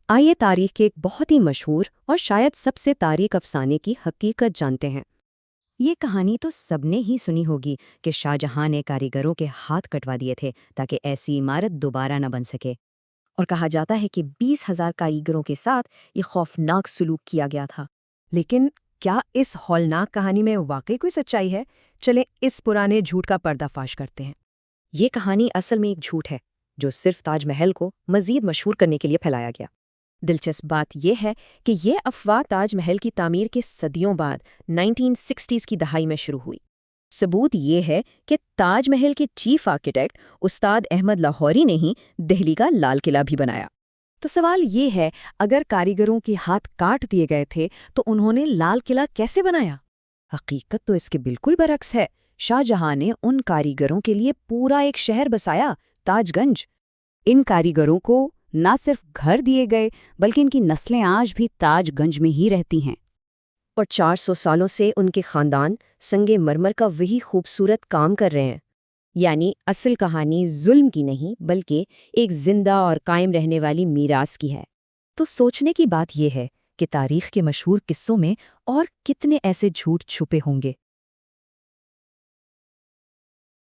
آئیے تاریخ کے ایک بہت ہی مشہور اور شاید سب سے تاریک افسانے کی حقیقت جانتے ہیں۔ یہ کہانی تو سب نے ہی سنی ہوگی کہ شاہ جہاں نے کاریگروں کے ہاتھ کٹوا دیے تھے تاکہ ایسی عمارت دوبارہ نہ بن سکے، اور کہا جاتا ہے کہ 20,000 کاریگروں کے ساتھ یہ خوفناک سلوک کیا گیا تھا۔ لیکن کیا اس ہولناک کہانی میں واقعی کوئی سچائی ہے؟ چلیں اس پرانے جھوٹ کا پردہ فاش کرتے ہیں۔ یہ کہانی اصل میں ایک جھوٹ ہے جو صرف تاج محل کو مزید مشہور کرنے کے لیے پھیلایا گیا۔ دلچسپ بات یہ ہے کہ یہ افواہ تاج محل کی تعمیر کے صدیوں بعد 1960s کی دہائی میں شروع ہوئی۔ ثبوت یہ ہے کہ تاج محل کے چیف آرکیٹیکٹ استاد احمد لاہوری نے ہی دہلی کا لال قلعہ بھی بنایا۔ تو سوال یہ ہے، اگر کاریگروں کے ہاتھ کاٹ دیے گئے تھے تو انہوں نے لال قلعہ کیسے بنایا؟ حقیقت تو اس کے بالکل برعکس ہے۔ شاہ جہاں نے ان کاریگروں کے لیے پورا ایک شہر بسایا، تاج گنج۔ ان کاریگروں کو نہ صرف گھر دیے گئے بلکہ ان کی نسلیں آج بھی تاج گنج میں ہی رہتی ہیں، اور 400 سالوں سے ان کے خاندان سنگ مرمر کا وہی خوبصورت کام کر رہے ہیں۔ یعنی اصل کہانی ظلم کی نہیں بلکہ ایک زندہ اور قائم رہنے والی میراث کی ہے۔ تو سوچنے کی بات یہ ہے کہ تاریخ کے مشہور قصوں میں اور کتنے ایسے جھوٹ چھپے ہوں گے